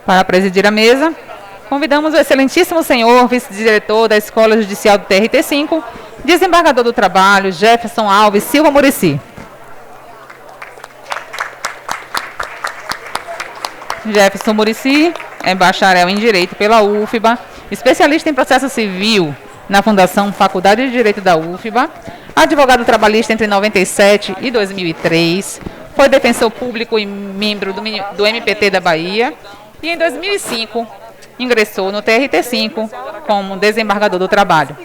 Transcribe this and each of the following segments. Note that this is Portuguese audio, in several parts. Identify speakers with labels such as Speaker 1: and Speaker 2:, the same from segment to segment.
Speaker 1: Para presidir a mesa, convidamos o excelentíssimo senhor vice-diretor da Escola Judicial do TRT5, desembargador do Trabalho, Jefferson Alves Silva Muricy. Jefferson Muricy é bacharel em Direito pela UFBA, especialista em processo civil na Fundação Faculdade de Direito da UFBA, advogado trabalhista entre 97 e 2003, foi defensor público e membro do MPT da Bahia e, em 2005, ingressou no TRT5 como desembargador do Trabalho.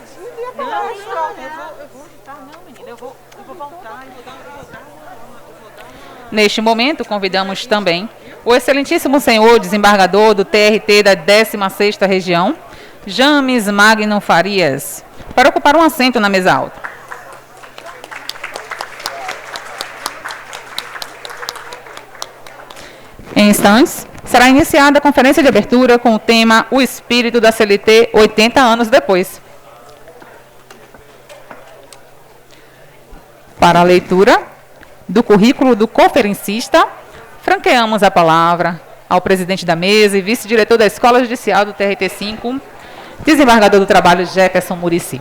Speaker 1: Neste momento, convidamos também o excelentíssimo senhor desembargador do TRT da 16ª Região, James Magno Farias, para ocupar um assento na mesa alta. Em instantes, será iniciada a conferência de abertura com o tema O Espírito da CLT 80 anos depois. Para a leitura do currículo do conferencista, franqueamos a palavra ao presidente da mesa e vice-diretor da Escola Judicial do TRT5, desembargador do Trabalho, Jefferson Muricy.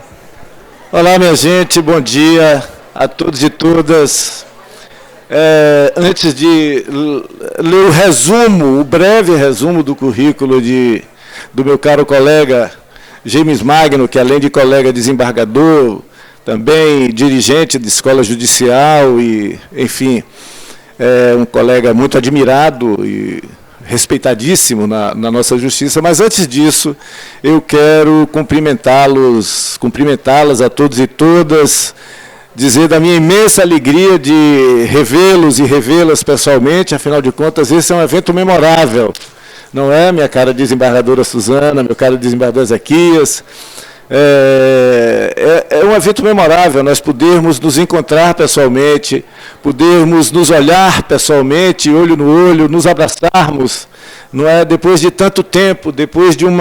Speaker 2: Olá, minha gente, bom dia a todos e todas. Antes de ler o breve resumo do currículo do meu caro colega James Magno, que além de colega desembargador, também dirigente de escola judicial e, enfim, é um colega muito admirado e respeitadíssimo na nossa justiça, mas antes disso, eu quero cumprimentá-las a todos e todas, dizer da minha imensa alegria de revê-los e revê-las pessoalmente, afinal de contas, esse é um evento memorável, não é, minha cara desembargadora Suzana, meu caro desembargador Ezequias? É um evento memorável, nós podermos nos encontrar pessoalmente, podermos nos olhar pessoalmente, olho no olho, nos abraçarmos, não é? Depois de tanto tempo, depois de um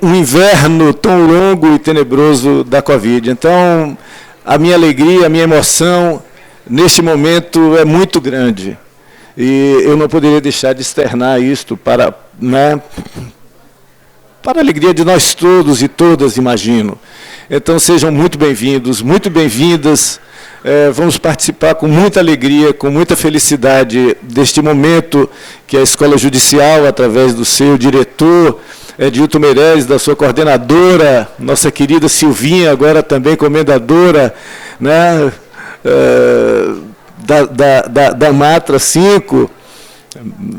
Speaker 2: inverno tão longo e tenebroso da Covid. Então, a minha alegria, a minha emoção, neste momento, é muito grande. E eu não poderia deixar de externar isto para a alegria de nós todos e todas, imagino. Então, sejam muito bem-vindos, muito bem-vindas. Vamos participar com muita alegria, com muita felicidade deste momento que a Escola Judicial, através do seu diretor, Edilton Meirelles, da sua coordenadora, nossa querida Silvinha, agora também comendadora, né, da Matra 5,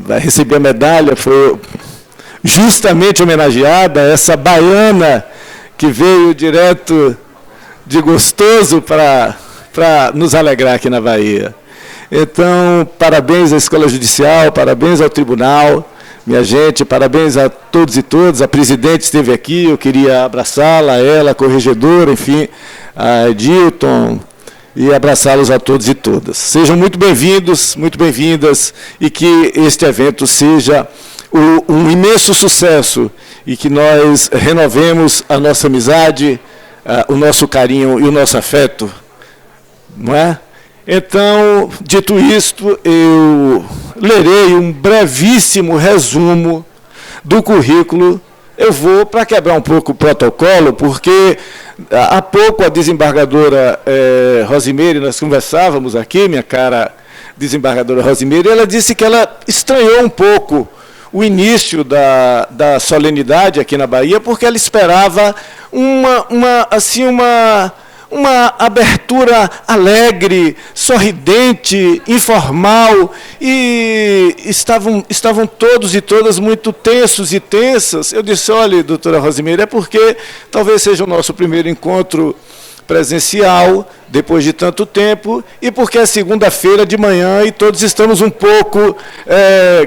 Speaker 2: vai receber a medalha, foi justamente homenageada, essa baiana que veio direto de Gostoso para nos alegrar aqui na Bahia. Então, parabéns à Escola Judicial, parabéns ao Tribunal, minha gente, parabéns a todos e todas. A presidente esteve aqui, eu queria abraçá-la, ela, a corregedora, enfim, a Edilton, e abraçá-los a todos e todas. Sejam muito bem-vindos, muito bem-vindas, e que este evento seja um imenso sucesso e que nós renovemos a nossa amizade, o nosso carinho e o nosso afeto, não é? Então, dito isto, eu lerei um brevíssimo resumo do currículo. Eu vou, para quebrar um pouco o protocolo, porque há pouco a desembargadora Rosimeire, nós conversávamos aqui, minha cara desembargadora Rosimeire, ela disse que ela estranhou um pouco o início da solenidade aqui na Bahia, porque ela esperava uma abertura alegre, sorridente, informal, e estavam todos e todas muito tensos e tensas. Eu disse, olha, doutora Rosimeire, é porque talvez seja o nosso primeiro encontro presencial, depois de tanto tempo, e porque é segunda-feira de manhã e todos estamos um pouco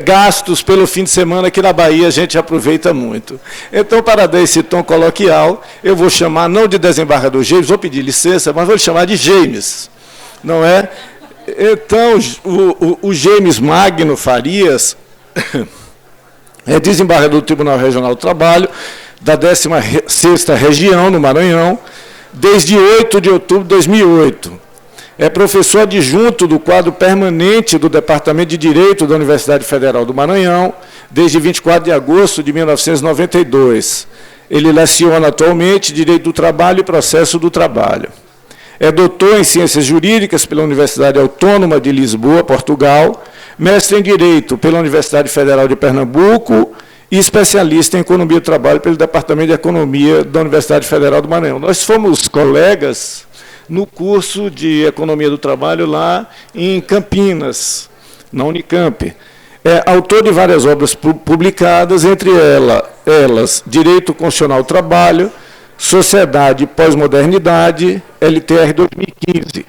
Speaker 2: gastos pelo fim de semana, que na Bahia a gente aproveita muito. Então, para dar esse tom coloquial, eu vou chamar, não de desembargador James, vou pedir licença, mas vou lhe chamar de James, não é? Então, o James Magno Farias é desembargador do Tribunal Regional do Trabalho, da 16ª Região, no Maranhão, desde 8 de outubro de 2008. É professor adjunto do quadro permanente do Departamento de Direito da Universidade Federal do Maranhão, desde 24 de agosto de 1992. Ele leciona atualmente Direito do Trabalho e Processo do Trabalho. É doutor em Ciências Jurídicas pela Universidade Autônoma de Lisboa, Portugal, mestre em Direito pela Universidade Federal de Pernambuco e especialista em Economia do Trabalho pelo Departamento de Economia da Universidade Federal do Maranhão. Nós fomos colegas no curso de Economia do Trabalho lá em Campinas, na Unicamp. É autor de várias obras publicadas, entre elas Direito Constitucional do Trabalho, Sociedade e Pós-Modernidade, LTR 2015.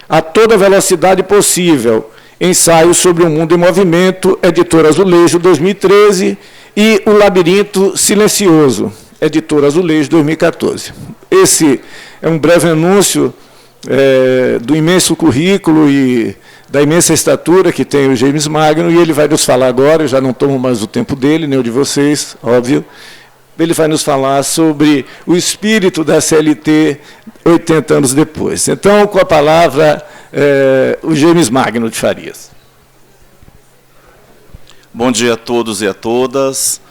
Speaker 2: A Toda Velocidade Possível, Ensaio sobre o Mundo em Movimento, Editora Azulejo 2013, e O Labirinto Silencioso, Editora Azulejo 2014. Esse é um breve anúncio do imenso currículo e da imensa estatura que tem o James Magno, e ele vai nos falar agora, eu já não tomo mais o tempo dele, nem o de vocês, óbvio, ele vai nos falar sobre o espírito da CLT 80 anos depois. Então, com a palavra, o James Magno de Farias.
Speaker 3: Bom dia a todos e a todas.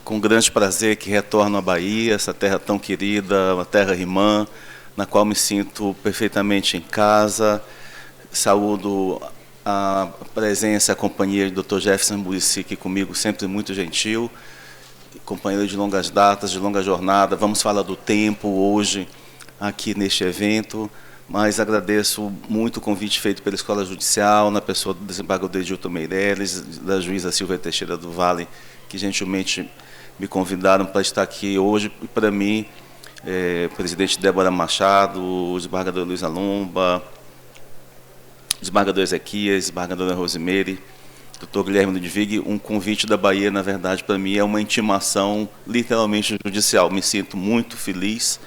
Speaker 3: Com grande prazer que retorno à Bahia, essa terra tão querida, uma terra irmã, na qual me sinto perfeitamente em casa. Saúdo a presença, a companhia do Dr. Jefferson Muricy, aqui comigo, sempre muito gentil, companheiro de longas datas, de longa jornada. Vamos falar do tempo hoje, aqui neste evento, mas agradeço muito o convite feito pela Escola Judicial, na pessoa do desembargador Edilton Meireles, da juíza Silvia Teixeira do Vale, que gentilmente me convidaram para estar aqui hoje, e para mim, presidente Débora Machado, o desembargador Luiz Alumba, desembargador Ezequias, desembargadora Rosemary, doutor Guilherme Ludwig, um convite da Bahia, na verdade, para mim é uma intimação literalmente judicial. Me sinto muito feliz,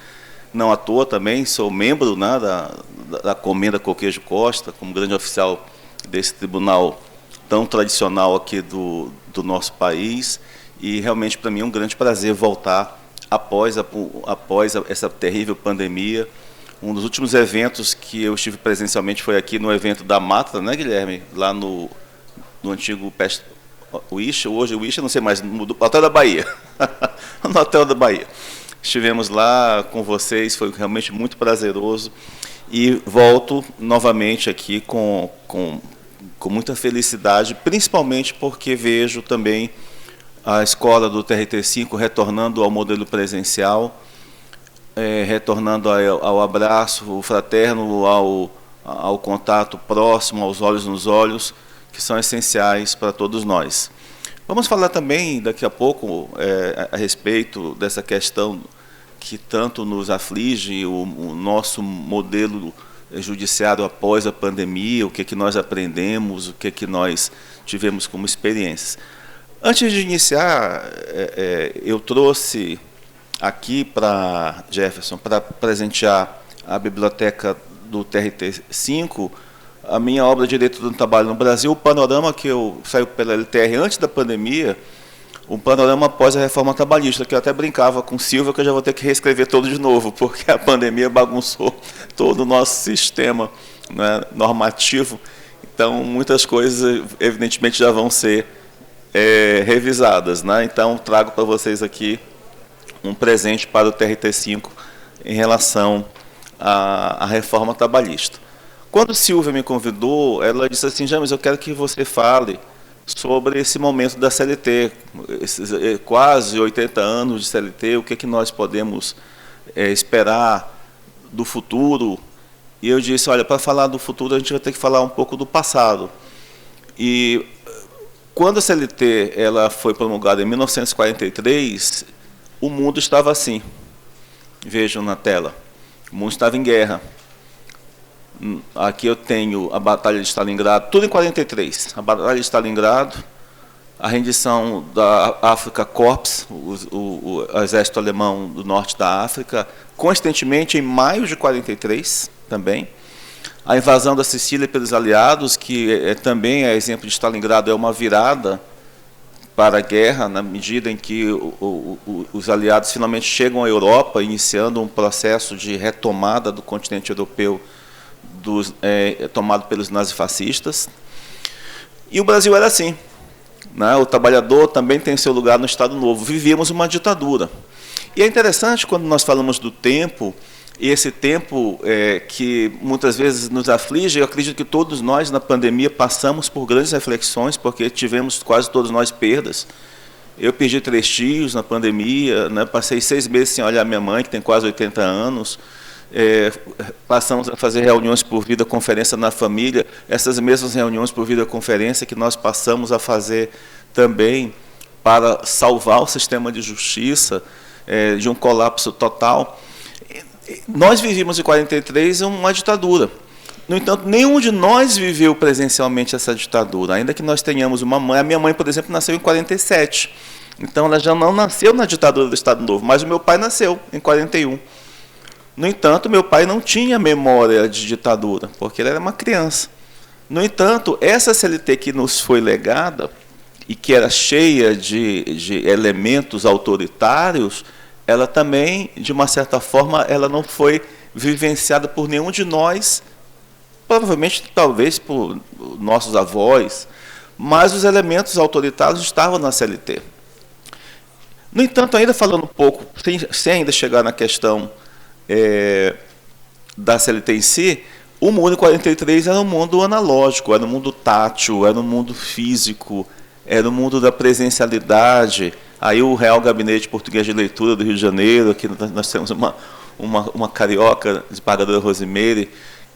Speaker 3: não à toa também, sou membro, né, da Comenda Coqueijo Costa, como grande oficial desse tribunal tão tradicional aqui do nosso país, e realmente para mim é um grande prazer voltar após essa terrível pandemia. Um dos últimos eventos que eu estive presencialmente foi aqui no evento da Matra, né, Guilherme? Lá no antigo Uísche, hoje o Uísche, não sei mais, no Hotel da Bahia. No Hotel da Bahia. Estivemos lá com vocês, foi realmente muito prazeroso. E volto novamente aqui com muita felicidade, principalmente porque vejo também a escola do TRT5 retornando ao modelo presencial, retornando ao abraço fraterno, ao contato próximo, aos olhos nos olhos, que são essenciais para todos nós. Vamos falar também, daqui a pouco, a respeito dessa questão que tanto nos aflige, o nosso modelo judiciário após a pandemia, o que nós aprendemos, o que nós tivemos como experiências. Antes de iniciar, eu trouxe aqui para Jefferson, para presentear a biblioteca do TRT5, a minha obra de Direito do Trabalho no Brasil, o panorama que saiu pela LTR antes da pandemia, um panorama após a reforma trabalhista, que eu até brincava com Silvia que eu já vou ter que reescrever todo de novo, porque a pandemia bagunçou todo o nosso sistema, né, normativo. Então, muitas coisas, evidentemente, já vão ser revisadas, né? Então, trago para vocês aqui um presente para o TRT5 em relação à reforma trabalhista. Quando Silvia me convidou, ela disse assim: James, eu quero que você fale sobre esse momento da CLT, esses quase 80 anos de CLT, o que nós podemos esperar do futuro. E eu disse, olha, para falar do futuro a gente vai ter que falar um pouco do passado. E quando a CLT ela foi promulgada em 1943, o mundo estava assim. Vejam na tela. O mundo estava em guerra. Aqui eu tenho a Batalha de Stalingrado, tudo em 43. A Batalha de Stalingrado, a rendição da Afrika Korps, o exército alemão do norte da África, coincidentemente em maio de 43 também. A invasão da Sicília pelos aliados, que também é exemplo de Stalingrado, é uma virada para a guerra, na medida em que os aliados finalmente chegam à Europa, iniciando um processo de retomada do continente europeu tomado pelos nazifascistas. E o Brasil era assim, né? O trabalhador também tem seu lugar no Estado Novo. Vivíamos uma ditadura. E é interessante quando nós falamos do tempo, e esse tempo que muitas vezes nos aflige. Eu acredito que todos nós, na pandemia, passamos por grandes reflexões, porque tivemos quase todos nós perdas. Eu perdi 3 tios na pandemia, né? Passei 6 meses sem olhar minha mãe, que tem quase 80 anos. Passamos a fazer reuniões por videoconferência na família, essas mesmas reuniões por videoconferência que nós passamos a fazer também para salvar o sistema de justiça de um colapso total. Nós vivíamos em 43 uma ditadura. No entanto, nenhum de nós viveu presencialmente essa ditadura, ainda que nós tenhamos uma mãe. A minha mãe, por exemplo, nasceu em 47. Então, ela já não nasceu na ditadura do Estado Novo, mas o meu pai nasceu em 41. No entanto, meu pai não tinha memória de ditadura, porque ele era uma criança. No entanto, essa CLT que nos foi legada, e que era cheia de elementos autoritários, ela também, de uma certa forma, ela não foi vivenciada por nenhum de nós, provavelmente, talvez, por nossos avós, mas os elementos autoritários estavam na CLT. No entanto, ainda falando um pouco, sem ainda chegar na questão da CLT em si, o mundo em 43 era um mundo analógico, era um mundo tátil, era um mundo físico, era um mundo da presencialidade. Aí o Real Gabinete Português de Leitura do Rio de Janeiro, aqui nós temos uma carioca, desembargadora Rosimeire,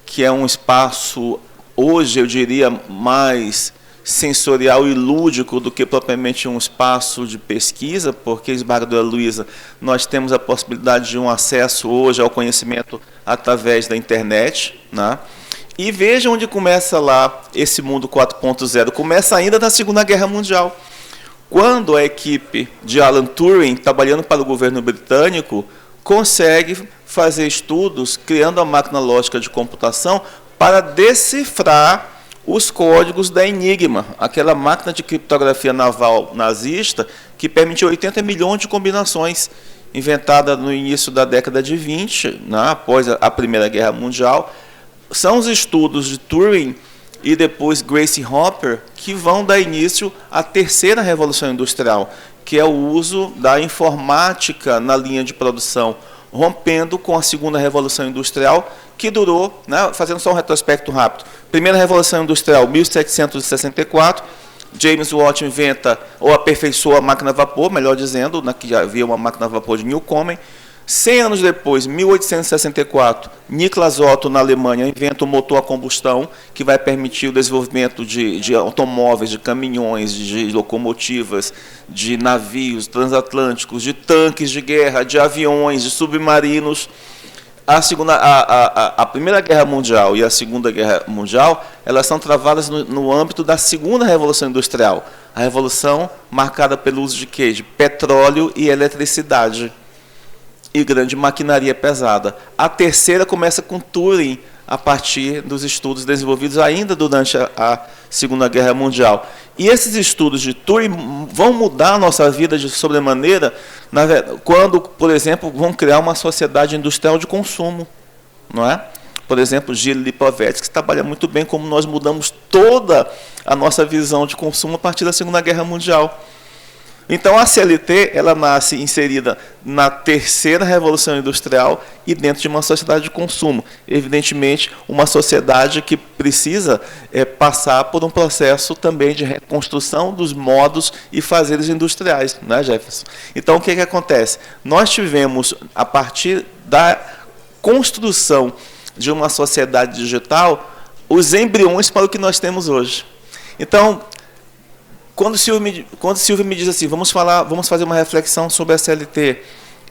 Speaker 3: que é um espaço, hoje eu diria, mais sensorial e lúdico do que propriamente um espaço de pesquisa, porque, desembargadora Luísa, nós temos a possibilidade de um acesso hoje ao conhecimento através da internet, né? E veja onde começa lá esse mundo 4.0, começa ainda na Segunda Guerra Mundial, quando a equipe de Alan Turing, trabalhando para o governo britânico, consegue fazer estudos, criando a máquina lógica de computação para decifrar os códigos da Enigma, aquela máquina de criptografia naval nazista que permitiu 80 milhões de combinações, inventada no início da década de 20, né, após a Primeira Guerra Mundial. São os estudos de Turing e depois Grace Hopper que vão dar início à terceira revolução industrial, que é o uso da informática na linha de produção, rompendo com a segunda revolução industrial, que durou, né, fazendo só um retrospecto rápido. Primeira revolução industrial, 1764, James Watt inventa ou aperfeiçoa a máquina a vapor, melhor dizendo, que já havia uma máquina a vapor de Newcomen. 100 anos depois, 1864, Niklas Otto, na Alemanha, inventa o motor a combustão, que vai permitir o desenvolvimento de automóveis, de caminhões, de locomotivas, de navios transatlânticos, de tanques de guerra, de aviões, de submarinos. A Primeira Guerra Mundial e a Segunda Guerra Mundial, elas são travadas no âmbito da Segunda Revolução Industrial. A revolução marcada pelo uso de quê? De petróleo e eletricidade. E grande maquinaria pesada. A terceira começa com Turing, a partir dos estudos desenvolvidos ainda durante a Segunda Guerra Mundial. E esses estudos de Turing vão mudar a nossa vida de sobremaneira quando, por exemplo, vão criar uma sociedade industrial de consumo, não é? Por exemplo, Gilles Lipovetsky trabalha muito bem como nós mudamos toda a nossa visão de consumo a partir da Segunda Guerra Mundial. Então, a CLT, ela nasce inserida na terceira revolução industrial e dentro de uma sociedade de consumo. Evidentemente, uma sociedade que precisa passar por um processo também de reconstrução dos modos e fazeres industriais, né, Jefferson? Então, o que acontece? Nós tivemos, a partir da construção de uma sociedade digital, os embriões para o que nós temos hoje. Então, quando Silvio me diz assim, vamos fazer uma reflexão sobre a CLT,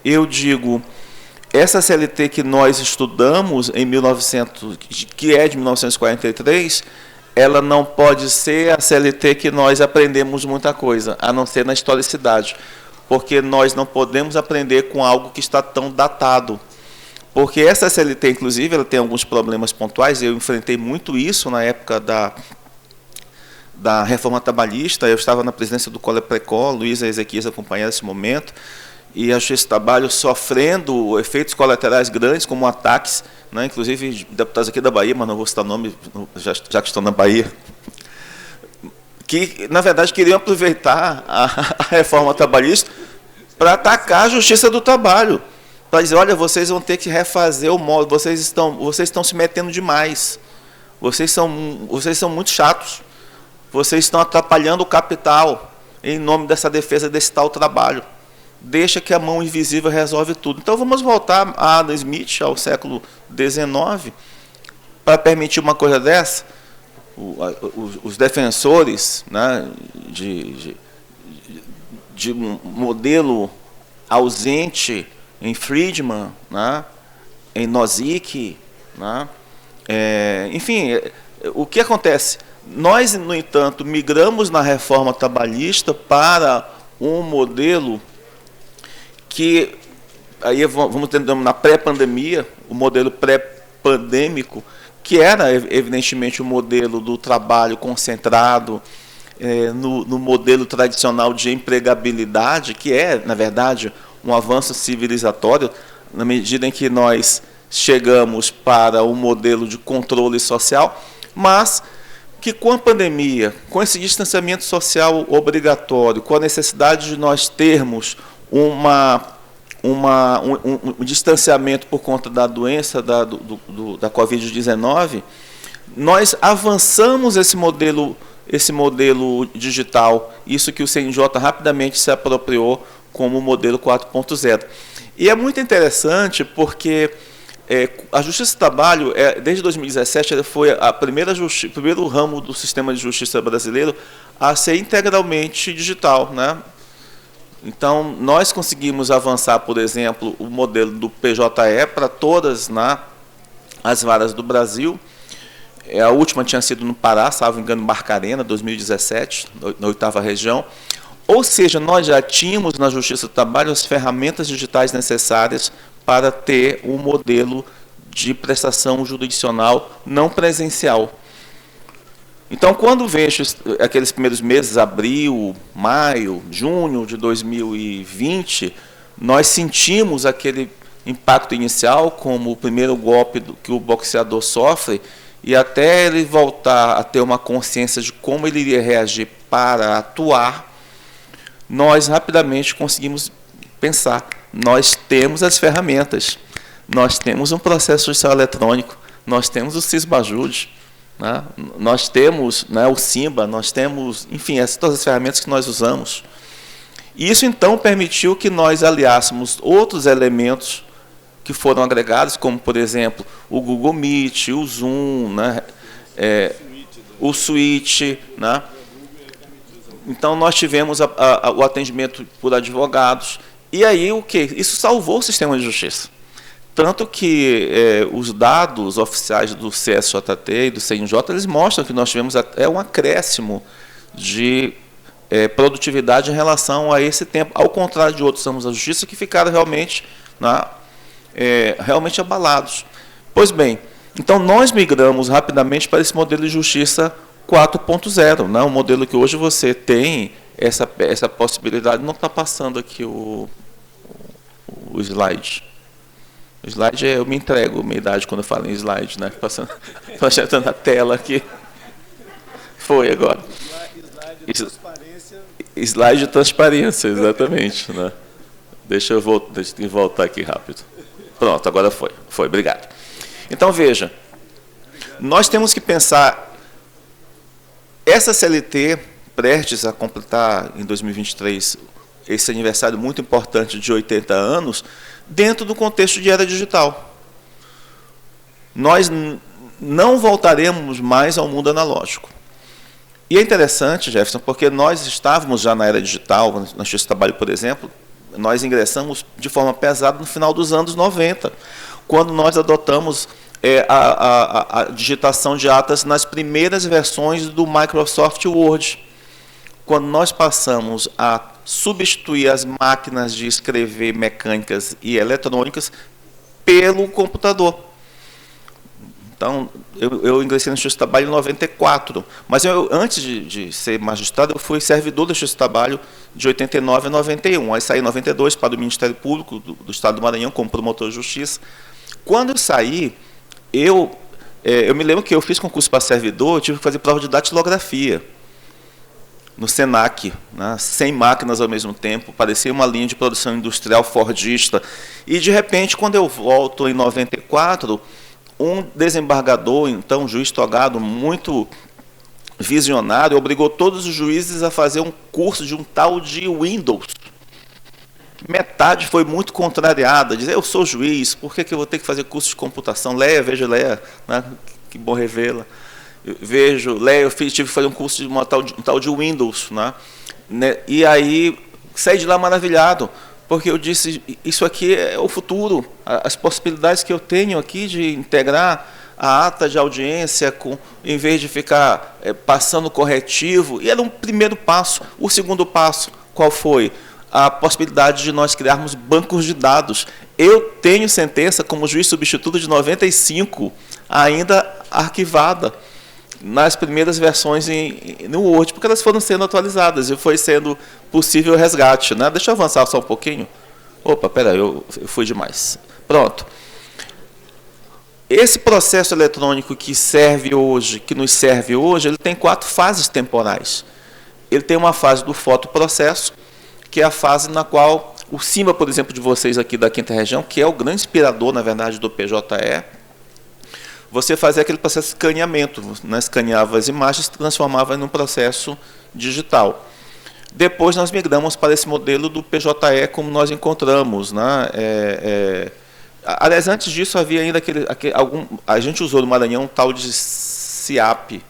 Speaker 3: eu digo, essa CLT que nós estudamos em 1900, que é de 1943, ela não pode ser a CLT que nós aprendemos muita coisa, a não ser na historicidade, porque nós não podemos aprender com algo que está tão datado. Porque essa CLT, inclusive, ela tem alguns problemas pontuais, eu enfrentei muito isso na época da reforma trabalhista. Eu estava na presidência do Coleprecol, Luísa e Ezequias acompanharam esse momento, e a Justiça do Trabalho sofrendo efeitos colaterais grandes, como ataques, né, inclusive deputados aqui da Bahia, mas não vou citar nome, já que estão na Bahia, que, na verdade, queriam aproveitar a reforma trabalhista para atacar a Justiça do Trabalho, para dizer, olha, vocês vão ter que refazer o modo, vocês estão se metendo demais, vocês são muito chatos, vocês estão atrapalhando o capital em nome dessa defesa desse tal trabalho. Deixa que a mão invisível resolve tudo. Então, vamos voltar a Adam Smith, ao século XIX, para permitir uma coisa dessa. Os defensores, né, de um modelo ausente em Friedman, né, em Nozick, né, enfim, o que acontece? Nós, no entanto, migramos na reforma trabalhista para um modelo que, aí vamos ter na pré-pandemia, o modelo pré-pandêmico, que era, evidentemente, o modelo do trabalho concentrado no modelo tradicional de empregabilidade, que é, na verdade, um avanço civilizatório, na medida em que nós chegamos para um modelo de controle social, mas que com a pandemia, com esse distanciamento social obrigatório, com a necessidade de nós termos um distanciamento por conta da doença da Covid-19, nós avançamos esse modelo digital, isso que o CNJ rapidamente se apropriou como o modelo 4.0. E é muito interessante porque a Justiça do Trabalho, desde 2017, ela foi o primeiro ramo do sistema de justiça brasileiro a ser integralmente digital, né? Então, nós conseguimos avançar, por exemplo, o modelo do PJE para todas as varas do Brasil. A última tinha sido no Pará, salvo engano, Barcarena, 2017, na 8ª região. Ou seja, nós já tínhamos na Justiça do Trabalho as ferramentas digitais necessárias para ter um modelo de prestação jurisdicional não presencial. Então, quando vejo aqueles primeiros meses, abril, maio, junho de 2020, nós sentimos aquele impacto inicial como o primeiro golpe que o boxeador sofre, e até ele voltar a ter uma consciência de como ele iria reagir para atuar, nós rapidamente conseguimos pensar, nós temos as ferramentas, nós temos um processo judicial eletrônico, nós temos o Cisbajude, né? Nós temos, né, o Simba, nós temos, enfim, todas as ferramentas que nós usamos. E isso, então, permitiu que nós aliássemos outros elementos que foram agregados, como, por exemplo, o Google Meet, o Zoom, né, o Switch, né? Então, nós tivemos o atendimento por advogados. E aí, o quê? Isso salvou o sistema de justiça. Tanto que os dados oficiais do CSJT e do CNJ, eles mostram que nós tivemos até um acréscimo de produtividade em relação a esse tempo, ao contrário de outros ramos da justiça que ficaram realmente, realmente abalados. Pois bem, então nós migramos rapidamente para esse modelo de justiça 4.0, né? Um modelo que hoje você tem essa possibilidade. Não está passando aqui o slide. O slide, eu me entrego, minha idade, quando eu falo em slide, né? Projetando a tela aqui. Foi agora. Slide de transparência, exatamente. Né? Deixa eu voltar aqui rápido. Pronto, agora foi. Foi, obrigado. Então, veja, nós temos que pensar, essa CLT, prestes a completar, em 2023, esse aniversário muito importante de 80 anos, dentro do contexto de era digital. Nós não voltaremos mais ao mundo analógico. E é interessante, Jefferson, porque nós estávamos já na era digital, na Justiça do Trabalho, por exemplo, nós ingressamos de forma pesada no final dos anos 90, quando nós adotamos a digitação de atas nas primeiras versões do Microsoft Word. Quando nós passamos a substituir as máquinas de escrever mecânicas e eletrônicas pelo computador. Então, eu ingressei na Justiça do Trabalho em 94, mas antes de ser magistrado, eu fui servidor da Justiça do Trabalho de 89 a 91. Aí saí em 92 para o Ministério Público do Estado do Maranhão como promotor de justiça. Quando eu saí, eu me lembro que eu fiz concurso para servidor, eu tive que fazer prova de datilografia no Senac, né, 100 máquinas ao mesmo tempo, parecia uma linha de produção industrial fordista. E, de repente, quando eu volto em 94, um desembargador, então um juiz togado muito visionário, obrigou todos os juízes a fazer um curso de um tal de Windows. Metade foi muito contrariada, dizer, eu sou juiz, por que eu vou ter que fazer curso de computação? Leia, veja, leia, né? Que bom revê-la. Vejo, leia, eu tive que fazer um curso de um tal de Windows. Né? E aí saí de lá maravilhado, porque eu disse, isso aqui é o futuro, as possibilidades que eu tenho aqui de integrar a ata de audiência, em vez de ficar passando corretivo, e era um primeiro passo. O segundo passo, qual foi? A possibilidade de nós criarmos bancos de dados. Eu tenho sentença como juiz substituto de 95, ainda arquivada, nas primeiras versões no Word, porque elas foram sendo atualizadas e foi sendo possível o resgate. Né? Deixa eu avançar só um pouquinho. Opa, peraí, eu fui demais. Pronto. Esse processo eletrônico que nos serve hoje, ele tem 4 fases temporais. Ele tem uma fase do fotoprocesso, que é a fase na qual o CIMA, por exemplo, de vocês aqui da 5ª Região, que é o grande inspirador, na verdade, do PJE, você fazia aquele processo de escaneamento, né? Escaneava as imagens e transformava num processo digital. Depois nós migramos para esse modelo do PJE como nós encontramos. Né? Aliás, antes disso havia ainda a gente usou no Maranhão um tal de SIAP,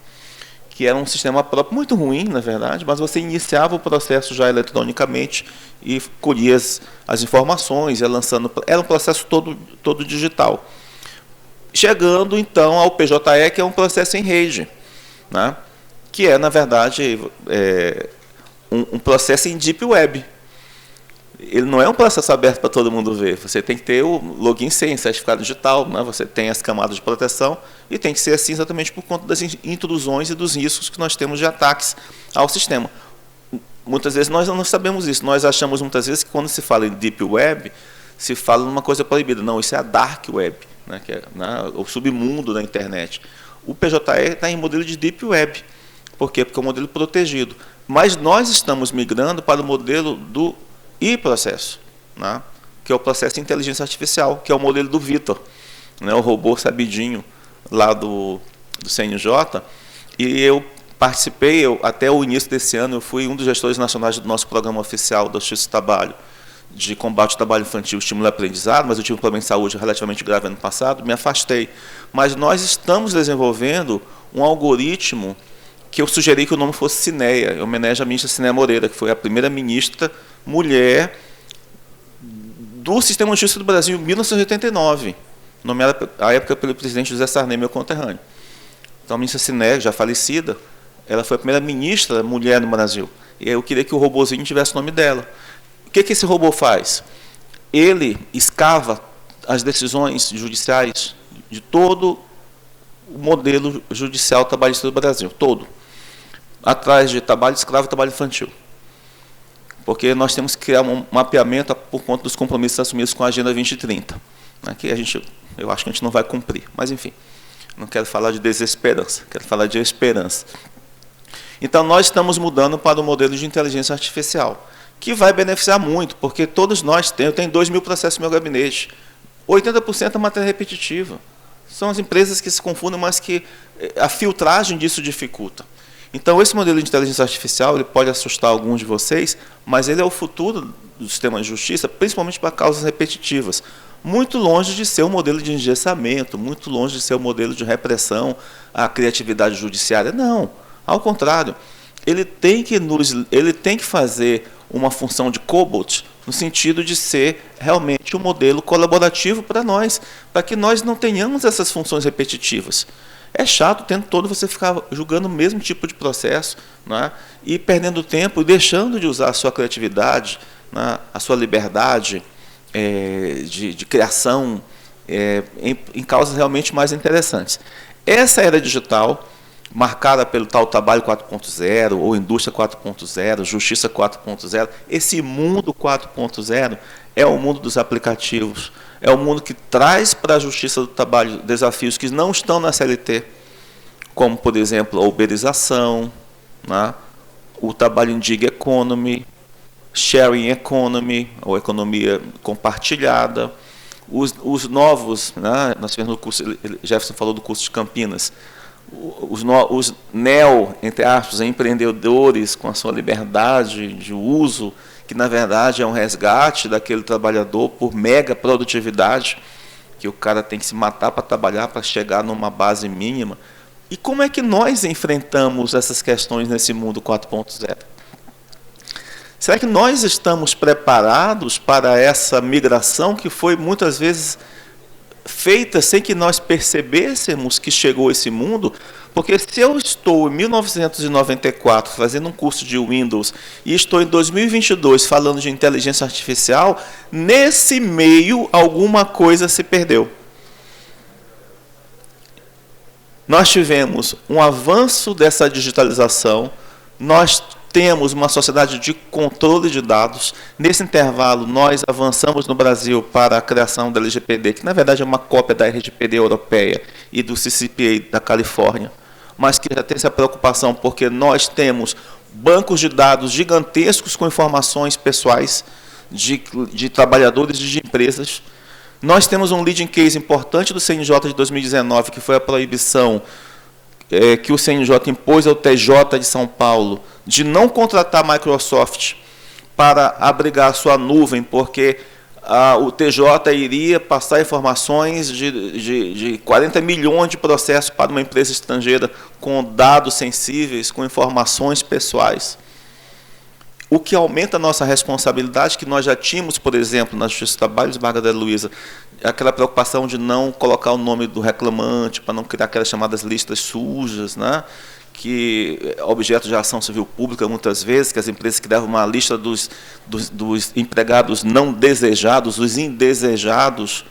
Speaker 3: que era um sistema próprio, muito ruim, na verdade, mas você iniciava o processo já eletronicamente e colhia as informações, ia lançando, era um processo todo digital. Chegando, então, ao PJE, que é um processo em rede, né? Que é, na verdade, um processo em Deep Web. Ele não é um processo aberto para todo mundo ver. Você tem que ter o login sem certificado digital, né? Você tem as camadas de proteção, e tem que ser assim exatamente por conta das intrusões e dos riscos que nós temos de ataques ao sistema. Muitas vezes nós não sabemos isso. Nós achamos, muitas vezes, que quando se fala em Deep Web, se fala numa coisa proibida. Não, isso é a Dark Web. Né, que é, né, o submundo da internet. O PJE está em modelo de Deep Web. Por quê? Porque é um modelo protegido. Mas nós estamos migrando para o modelo do e-processo, né, que é o processo de inteligência artificial, que é o modelo do Vitor, né, o robô sabidinho lá do CNJ. E eu participei, até o início desse ano, eu fui um dos gestores nacionais do nosso programa oficial da Justiça do Trabalho, de combate ao trabalho infantil, estímulo e aprendizado, mas eu tive um problema de saúde relativamente grave ano passado, me afastei. Mas nós estamos desenvolvendo um algoritmo que eu sugeri que o nome fosse Cineia, em homenagem à ministra Cineia Moreira, que foi a primeira ministra mulher do Sistema de Justiça do Brasil em 1989, nomeada à época pelo presidente José Sarney, meu conterrâneo. Então, a ministra Cineia, já falecida, ela foi a primeira ministra mulher no Brasil. E eu queria que o robozinho tivesse o nome dela. O que esse robô faz? Ele escava as decisões judiciais de todo o modelo judicial trabalhista do Brasil, todo, atrás de trabalho escravo e trabalho infantil. Porque nós temos que criar um mapeamento por conta dos compromissos assumidos com a Agenda 2030, né, que eu acho que a gente não vai cumprir, mas enfim, não quero falar de desesperança, quero falar de esperança. Então, nós estamos mudando para o modelo de inteligência artificial, que vai beneficiar muito, porque todos nós temos, eu tenho 2.000 processos no meu gabinete, 80% é matéria repetitiva. São as empresas que se confundem, mas que a filtragem disso dificulta. Então, esse modelo de inteligência artificial, ele pode assustar alguns de vocês, mas ele é o futuro do sistema de justiça, principalmente para causas repetitivas. Muito longe de ser um modelo de engessamento, muito longe de ser um modelo de repressão à criatividade judiciária. Não, ao contrário. Ele tem que fazer uma função de cobot, no sentido de ser realmente um modelo colaborativo para nós, para que nós não tenhamos essas funções repetitivas. É chato o tempo todo você ficar julgando o mesmo tipo de processo, né, e perdendo tempo e deixando de usar a sua criatividade, né, a sua liberdade de criação em causas realmente mais interessantes. Essa era digital, marcada pelo tal trabalho 4.0, ou indústria 4.0, justiça 4.0, esse mundo 4.0 é o mundo dos aplicativos, é o mundo que traz para a justiça do trabalho desafios que não estão na CLT, como, por exemplo, a uberização, né? O trabalho em gig economy, sharing economy, ou economia compartilhada, os novos, né? Nós tivemos no curso, Jefferson falou do curso de Campinas, os neo, entre aspas, empreendedores com a sua liberdade de uso, que na verdade é um resgate daquele trabalhador por mega produtividade, que o cara tem que se matar para trabalhar, para chegar numa base mínima. E como é que nós enfrentamos essas questões nesse mundo 4.0? Será que nós estamos preparados para essa migração que foi muitas vezes feita sem que nós percebêssemos que chegou esse mundo? Porque se eu estou em 1994 fazendo um curso de Windows e estou em 2022 falando de inteligência artificial, nesse meio alguma coisa se perdeu. Nós tivemos um avanço dessa digitalização, nós temos uma sociedade de controle de dados. Nesse intervalo, nós avançamos no Brasil para a criação da LGPD, que na verdade é uma cópia da LGPD europeia e do CCPA da Califórnia, mas que já tem essa preocupação porque nós temos bancos de dados gigantescos com informações pessoais de trabalhadores e de empresas. Nós temos um leading case importante do CNJ de 2019, que foi a proibição que o CNJ impôs ao TJ de São Paulo de não contratar a Microsoft para abrigar a sua nuvem, porque o TJ iria passar informações de 40 milhões de processos para uma empresa estrangeira com dados sensíveis, com informações pessoais. O que aumenta a nossa responsabilidade, que nós já tínhamos, por exemplo, na Justiça do Trabalho, Margarida Luiza, aquela preocupação de não colocar o nome do reclamante, para não criar aquelas chamadas listas sujas, né? Que é objeto de ação civil pública, muitas vezes, que as empresas criavam uma lista dos empregados não desejados, os indesejados,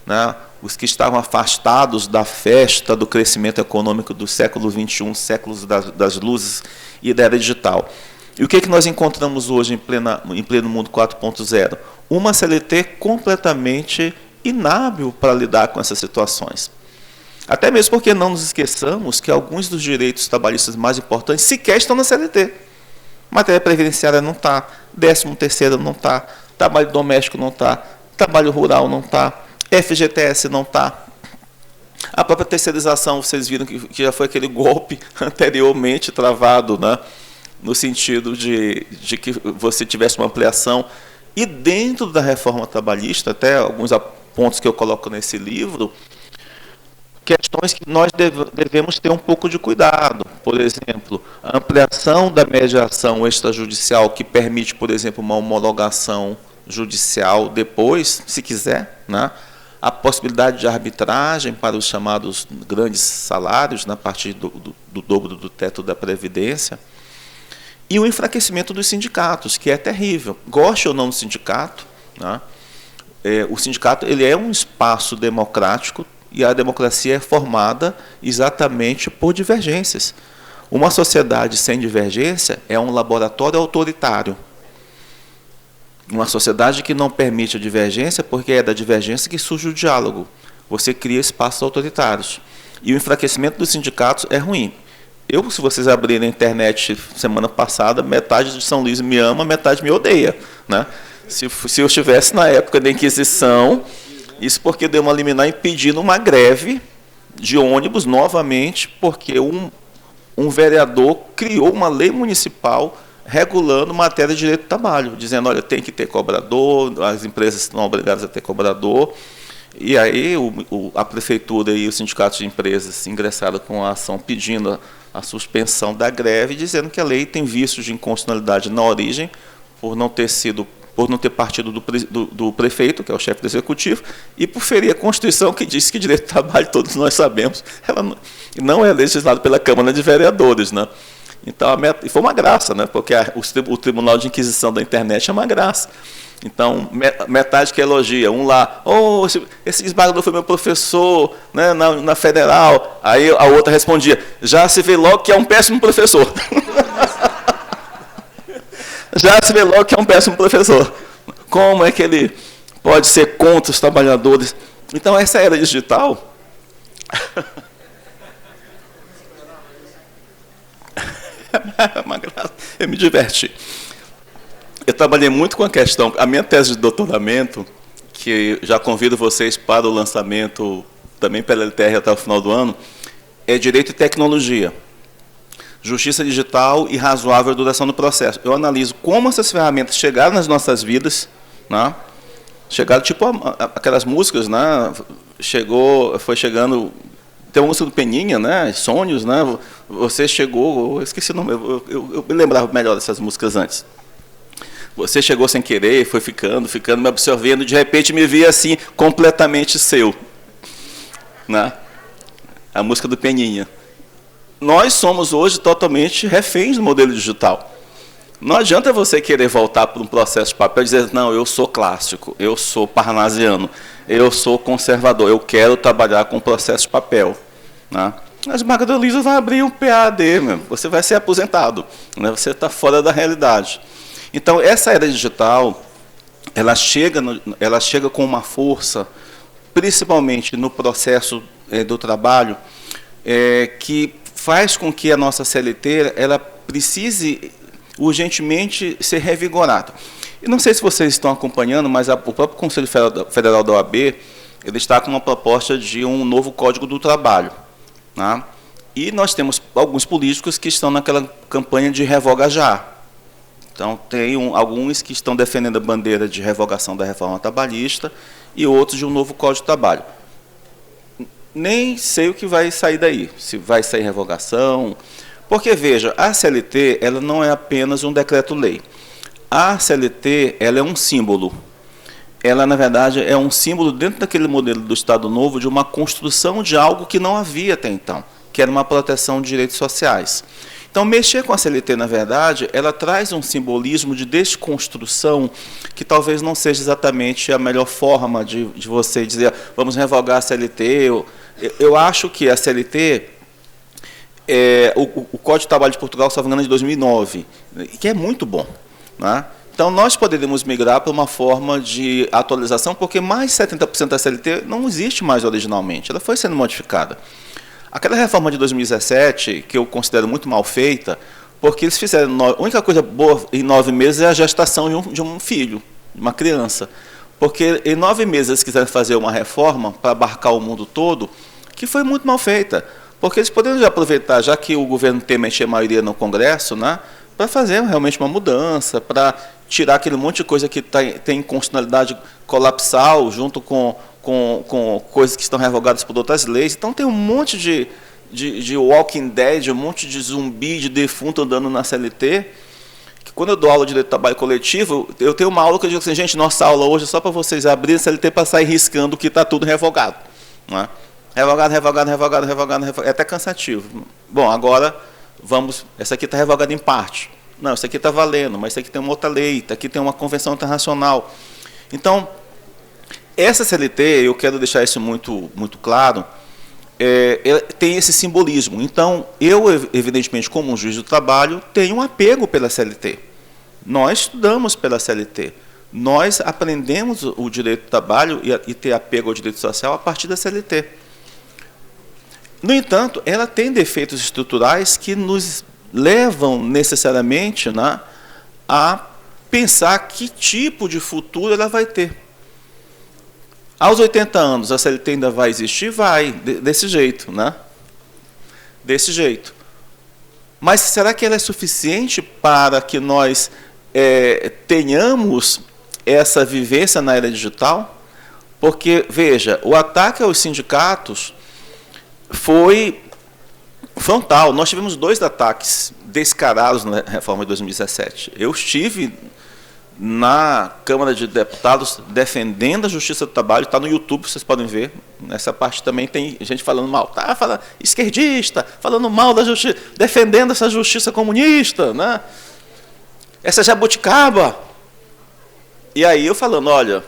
Speaker 3: né? Os que estavam afastados da festa do crescimento econômico do século XXI, séculos das luzes e da era digital. E o que é que nós encontramos hoje em pleno mundo 4.0? Uma CLT completamente inábil para lidar com essas situações. Até mesmo porque não nos esqueçamos que alguns dos direitos trabalhistas mais importantes sequer estão na CLT. Matéria previdenciária não está, 13º não está, trabalho doméstico não está, trabalho rural não está, FGTS não está. A própria terceirização, vocês viram que já foi aquele golpe anteriormente travado, né? No sentido de que você tivesse uma ampliação. E dentro da reforma trabalhista, até alguns pontos que eu coloco nesse livro, questões que nós devemos ter um pouco de cuidado. Por exemplo, a ampliação da mediação extrajudicial, que permite, por exemplo, uma homologação judicial depois, se quiser, né? A possibilidade de arbitragem para os chamados grandes salários, a partir do dobro do teto da Previdência. E o enfraquecimento dos sindicatos, que é terrível. Goste ou não do sindicato, né? O sindicato ele é um espaço democrático e a democracia é formada exatamente por divergências. Uma sociedade sem divergência é um laboratório autoritário. Uma sociedade que não permite a divergência, porque é da divergência que surge o diálogo. Você cria espaços autoritários. E o enfraquecimento dos sindicatos é ruim. Se vocês abrirem a internet semana passada, metade de São Luís me ama, metade me odeia, né? Se eu estivesse na época da Inquisição, isso porque deu uma liminar impedindo uma greve de ônibus novamente, porque um vereador criou uma lei municipal regulando matéria de direito do trabalho, dizendo, olha, tem que ter cobrador, as empresas estão obrigadas a ter cobrador. E aí a prefeitura e os sindicatos de empresas ingressaram com a ação pedindo a suspensão da greve, dizendo que a lei tem vícios de inconstitucionalidade na origem, por não ter partido do prefeito, que é o chefe do executivo, e por ferir a Constituição, que diz que direito do trabalho, todos nós sabemos, ela não é legislado pela Câmara de Vereadores, né? Então, e foi uma graça, né? Porque o Tribunal de Inquisição da Internet é uma graça. Então, metade que elogia. Um lá, oh, esse desembargador foi meu professor, né, na federal. Aí a outra respondia, já se vê logo que é um péssimo professor. Já se vê logo que é um péssimo professor. Como é que ele pode ser contra os trabalhadores? Então, essa era digital... Eu me diverti. Eu trabalhei muito com a questão, a minha tese de doutoramento, que já convido vocês para o lançamento, também pela LTR até o final do ano, é Direito e Tecnologia. Justiça digital e razoável duração do processo. Eu analiso como essas ferramentas chegaram nas nossas vidas, né? Chegaram tipo aquelas músicas, né? Foi chegando... Tem uma música do Peninha, né? Sonhos, né? Você chegou... Eu esqueci o nome, eu me lembrava melhor dessas músicas antes. Você chegou sem querer, foi ficando, me absorvendo, de repente me via assim, completamente seu. Né? A música do Peninha. Nós somos hoje totalmente reféns do modelo digital. Não adianta você querer voltar para um processo de papel e dizer, não, eu sou clássico, eu sou parnasiano, eu sou conservador, eu quero trabalhar com processo de papel. Né? As Magda Luiza vai abrir um PhD, você vai ser aposentado, né? Você está fora da realidade. Então, essa era digital, ela chega com uma força, principalmente no processo do trabalho, que faz com que a nossa CLT ela precise urgentemente ser revigorada. E não sei se vocês estão acompanhando, mas o próprio Conselho Federal da OAB ele está com uma proposta de um novo Código do Trabalho. Né? E nós temos alguns políticos que estão naquela campanha de revoga já. Então, tem alguns que estão defendendo a bandeira de revogação da reforma trabalhista e outros de um novo Código de Trabalho. Nem sei o que vai sair daí, se vai sair revogação. Porque, veja, a CLT ela não é apenas um decreto-lei. A CLT ela é um símbolo. Ela, na verdade, é um símbolo dentro daquele modelo do Estado Novo de uma construção de algo que não havia até então, que era uma proteção de direitos sociais. Então, mexer com a CLT, na verdade, ela traz um simbolismo de desconstrução que talvez não seja exatamente a melhor forma de você dizer vamos revogar a CLT. Eu acho que a CLT, o Código de Trabalho de Portugal, se não me engano, é de 2009, que é muito bom. Né? Então, nós poderíamos migrar para uma forma de atualização, porque mais de 70% da CLT não existe mais originalmente, ela foi sendo modificada. Aquela reforma de 2017, que eu considero muito mal feita, porque eles fizeram... A única coisa boa em 9 meses é a gestação de um filho, de uma criança. Porque em 9 meses eles quiseram fazer uma reforma para abarcar o mundo todo, que foi muito mal feita. Porque eles poderiam já aproveitar, já que o governo Temer tinha maioria no Congresso, né, para fazer realmente uma mudança, para tirar aquele monte de coisa que tem inconstitucionalidade colapsal, junto com coisas que estão revogadas por outras leis. Então, tem um monte de Walking Dead, um monte de zumbi, de defunto andando na CLT, que quando eu dou aula de direito do trabalho coletivo, eu tenho uma aula que eu digo assim, gente, nossa aula hoje é só para vocês abrirem a CLT para sair riscando que está tudo revogado. Né? Revogado. É até cansativo. Bom, agora, essa aqui está revogada em parte. Não, isso aqui está valendo, mas isso aqui tem uma outra lei, aqui tem uma convenção internacional. Então, essa CLT, eu quero deixar isso muito, muito claro, tem esse simbolismo. Então, eu, evidentemente, como um juiz do trabalho, tenho um apego pela CLT. Nós estudamos pela CLT. Nós aprendemos o direito do trabalho e ter apego ao direito social a partir da CLT. No entanto, ela tem defeitos estruturais que nos levam necessariamente, né, a pensar que tipo de futuro ela vai ter. Aos 80 anos, a CLT ainda vai existir? Vai, desse jeito. Né? Desse jeito. Mas será que ela é suficiente para que nós tenhamos essa vivência na era digital? Porque, veja, o ataque aos sindicatos foi frontal. Nós tivemos 2 ataques descarados na reforma de 2017. Eu estive na Câmara de Deputados defendendo a Justiça do Trabalho, está no YouTube, vocês podem ver. Nessa parte também tem gente falando mal. Tá falando esquerdista, falando mal da justiça, defendendo essa justiça comunista, né? Essa jabuticaba. E aí eu falando, olha,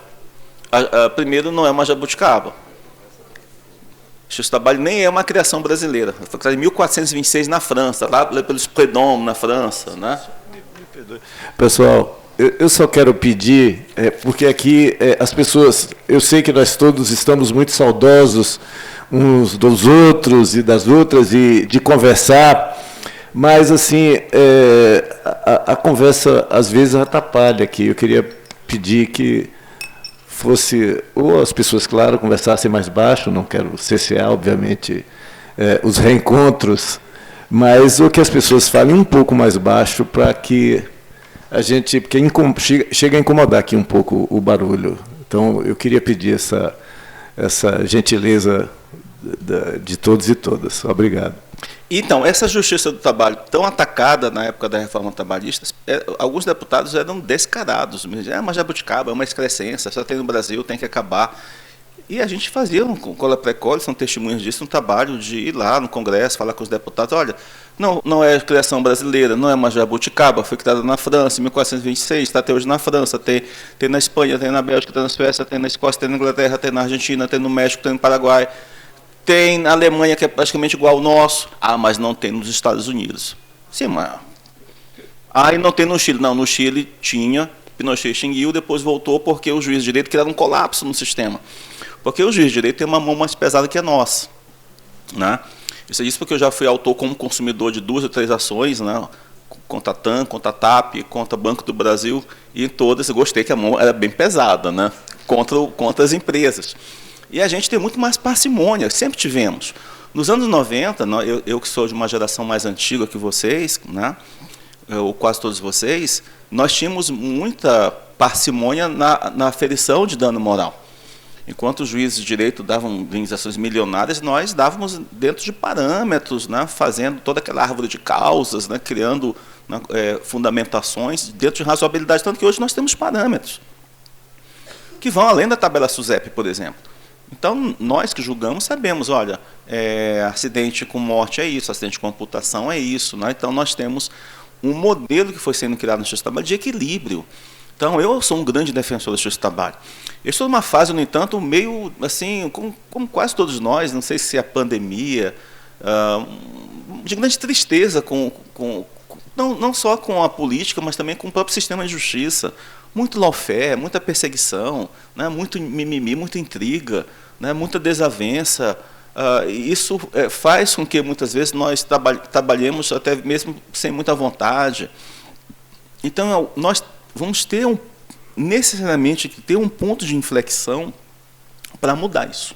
Speaker 3: primeiro não é uma jabuticaba. Justiça do trabalho nem é uma criação brasileira. Foi criada em 1426 na França, lá pelos Prud'homme, na França, né?
Speaker 2: Pessoal, eu só quero pedir, porque aqui as pessoas, eu sei que nós todos estamos muito saudosos uns dos outros e das outras, e de conversar, mas, assim, a conversa, às vezes, atrapalha aqui. Eu queria pedir que fosse, ou as pessoas, claro, conversassem mais baixo, não quero cessear, obviamente, os reencontros, mas ou que as pessoas falem um pouco mais baixo para que a gente, porque chega a incomodar aqui um pouco o barulho. Então, eu queria pedir essa gentileza de todos e todas. Obrigado.
Speaker 3: Então, essa justiça do trabalho tão atacada na época da reforma trabalhista, alguns deputados eram descarados. É uma jabuticaba, é uma excrescência, só tem no Brasil, tem que acabar. E a gente fazia, com cola pré-cola, são testemunhas disso, um trabalho de ir lá no Congresso, falar com os deputados, olha, não é criação brasileira, não é uma jabuticaba, foi criada na França, em 1426, está até hoje na França, tem na Espanha, tem na Bélgica, tem na Suécia, tem na Escócia, tem na Inglaterra, tem na Argentina, tem no México, tem no Paraguai, tem na Alemanha, que é praticamente igual ao nosso, mas não tem nos Estados Unidos. Sim, mas... e não tem no Chile. Não, no Chile tinha, Pinochet extinguiu, depois voltou porque os juízes de direito criaram um colapso no sistema. Porque o juiz de direito tem uma mão mais pesada que a nossa, né? Isso é isso porque eu já fui autor como consumidor de 2 ou 3 ações, né? Contra a TAM, contra a TAP, contra o Banco do Brasil, e em todas eu gostei que a mão era bem pesada, né? Contra as empresas. E a gente tem muito mais parcimônia, sempre tivemos. Nos anos 90, eu que sou de uma geração mais antiga que vocês, né? Ou quase todos vocês, nós tínhamos muita parcimônia na aferição de dano moral. Enquanto os juízes de direito davam indenizações milionárias, nós dávamos dentro de parâmetros, né, fazendo toda aquela árvore de causas, né, criando fundamentações dentro de razoabilidade, tanto que hoje nós temos parâmetros que vão além da tabela SUSEP, por exemplo. Então, nós que julgamos sabemos, olha, acidente com morte é isso, acidente com amputação é isso, né? Então, nós temos um modelo que foi sendo criado no Justiça do Trabalho de equilíbrio. Então, eu sou um grande defensor da Justiça do Trabalho. Eu estou numa fase, no entanto, meio assim, como quase todos nós, não sei se é a pandemia, de grande tristeza, não só com a política, mas também com o próprio sistema de justiça. Muito lawfare, muita perseguição, né, muito mimimi, muita intriga, né, muita desavença. Isso faz com que, muitas vezes, nós trabalhemos até mesmo sem muita vontade. Então, nós vamos ter necessariamente ter um ponto de inflexão para mudar isso.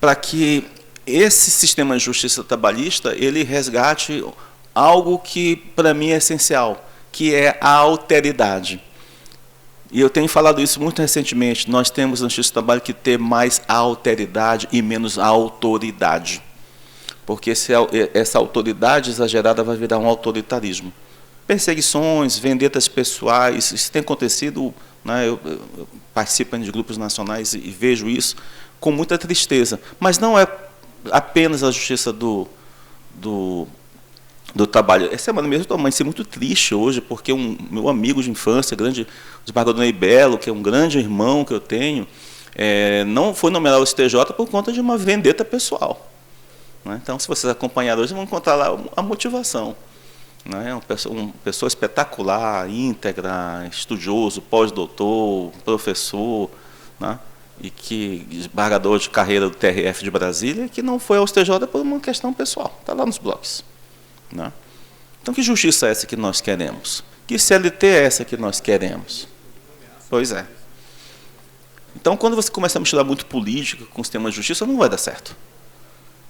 Speaker 3: Para que esse sistema de justiça trabalhista ele resgate algo que, para mim, é essencial, que é a alteridade. E eu tenho falado isso muito recentemente, nós temos na Justiça do Trabalho que ter mais alteridade e menos autoridade. Porque essa autoridade exagerada vai virar um autoritarismo. Perseguições, vendetas pessoais, isso tem acontecido, né, eu participo de grupos nacionais e vejo isso com muita tristeza. Mas não é apenas a justiça do trabalho. Essa semana mesmo eu estou muito triste hoje, porque meu amigo de infância, grande desembargador Ney Belo, que é um grande irmão que eu tenho, não foi nomeado ao STJ por conta de uma vendeta pessoal. Né? Então, se vocês acompanharem hoje, vão encontrar lá a motivação. Né? Uma pessoa espetacular, íntegra, estudioso, pós-doutor, professor, né? E que desembargador de carreira do TRF de Brasília, que não foi ao STJ por uma questão pessoal. Está lá nos blogs. Né? Então, que justiça é essa que nós queremos? Que CLT é essa que nós queremos? Pois é. Então, quando você começa a misturar muito política com o sistema de justiça, não vai dar certo.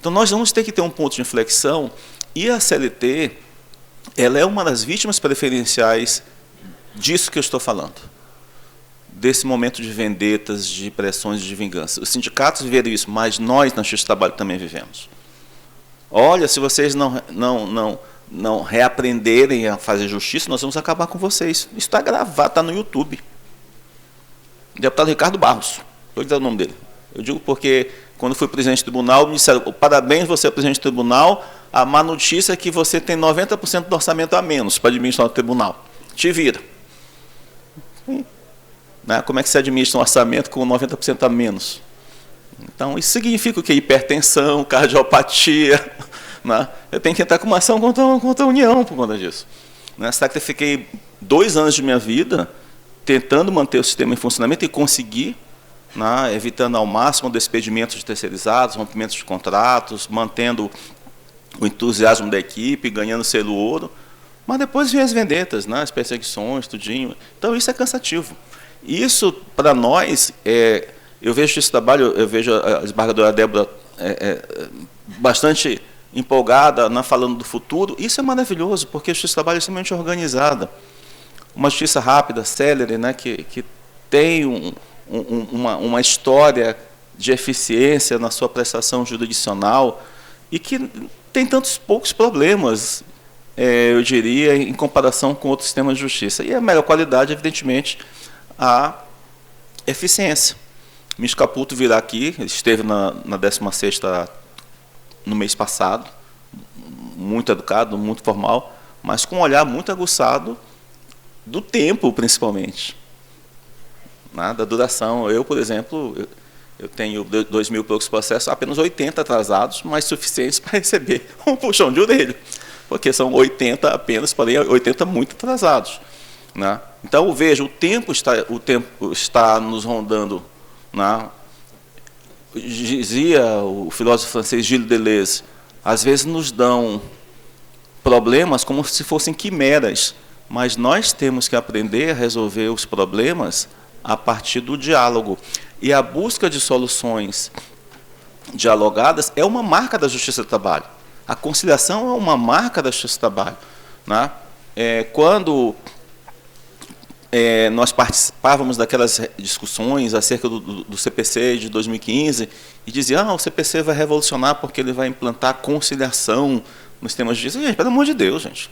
Speaker 3: Então, nós vamos ter que ter um ponto de inflexão, e a CLT ela é uma das vítimas preferenciais disso que eu estou falando. Desse momento de vendetas, de pressões, de vingança. Os sindicatos viveram isso, mas nós, na Justiça do Trabalho, também vivemos. Olha, se vocês não reaprenderem a fazer justiça, nós vamos acabar com vocês. Isso está gravado, está no YouTube. Deputado Ricardo Barros, vou dizer o nome dele. Eu digo porque, quando fui presidente do tribunal, me disseram, parabéns, você é presidente do tribunal, a má notícia é que você tem 90% do orçamento a menos para administrar o tribunal. Te vira. Né? Como é que se administra um orçamento com 90% a menos? Então, isso significa o quê? Hipertensão, cardiopatia. Né? Eu tenho que entrar com uma ação contra a União por conta disso. Né? Sacrifiquei 2 anos de minha vida tentando manter o sistema em funcionamento e conseguir, né? Evitando ao máximo despedimentos de terceirizados, rompimentos de contratos, mantendo o entusiasmo da equipe, ganhando selo ouro. Mas depois vem as vendetas, né? As perseguições, tudinho. Então, isso é cansativo. Isso, para nós, eu vejo esse trabalho, eu vejo a desembargadora Débora bastante empolgada, né, falando do futuro. Isso é maravilhoso, porque a justiça do trabalho é extremamente organizada. Uma justiça rápida, célere, né, que tem uma história de eficiência na sua prestação jurisdicional e que tem tantos poucos problemas, eu diria, em comparação com outros sistemas de justiça. E a melhor qualidade, evidentemente, a eficiência. Ministro Caputo virá aqui, ele esteve na 16ª no mês passado, muito educado, muito formal, mas com um olhar muito aguçado do tempo, principalmente, né, da duração. Eu, por exemplo, eu tenho 2.000 e poucos processos, apenas 80 atrasados, mas suficientes para receber um puxão de orelha, porque são 80 apenas, porém 80 muito atrasados. Né? Então, eu vejo, o tempo está nos rondando. Né? Dizia o filósofo francês Gilles Deleuze, às vezes nos dão problemas como se fossem quimeras, mas nós temos que aprender a resolver os problemas a partir do diálogo. E a busca de soluções dialogadas é uma marca da justiça do trabalho. A conciliação é uma marca da justiça do trabalho. Né? Quando nós participávamos daquelas discussões acerca do CPC de 2015 e diziam, o CPC vai revolucionar porque ele vai implantar conciliação no sistema de justiça. Gente, pelo amor de Deus, gente.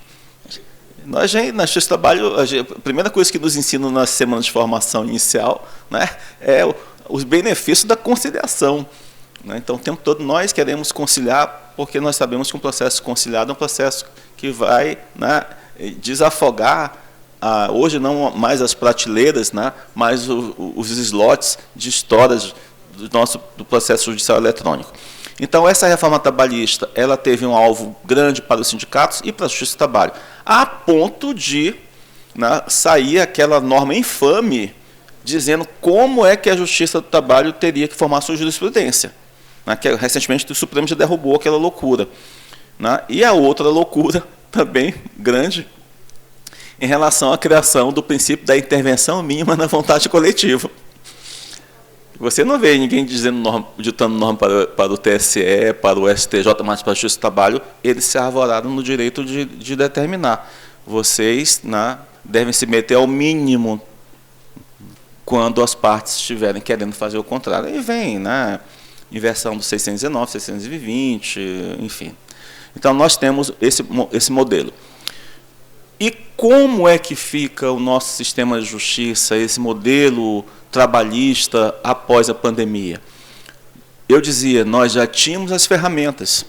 Speaker 3: Nós, na Justiça do Trabalho, a primeira coisa que nos ensinam nas semanas de formação inicial, né, é os benefícios da conciliação. Né? Então, o tempo todo nós queremos conciliar porque nós sabemos que um processo conciliado é um processo que vai, né, desafogar hoje não mais as prateleiras, né, mas os slots de histórias do processo judicial eletrônico. Então, essa reforma trabalhista, ela teve um alvo grande para os sindicatos e para a Justiça do Trabalho, a ponto de, né, sair aquela norma infame dizendo como é que a Justiça do Trabalho teria que formar sua jurisprudência. Né, que recentemente o Supremo já derrubou aquela loucura. Né, e a outra loucura, também grande, em relação à criação do princípio da intervenção mínima na vontade coletiva. Você não vê ninguém ditando norma para o TSE, para o STJ, mas para a Justiça do Trabalho, eles se arvoraram no direito de determinar. Vocês, né, devem se meter ao mínimo quando as partes estiverem querendo fazer o contrário. Aí vem, né, inversão do 619, 620, enfim. Então, nós temos esse modelo. E como é que fica o nosso sistema de justiça, esse modelo trabalhista após a pandemia? Eu dizia, nós já tínhamos as ferramentas.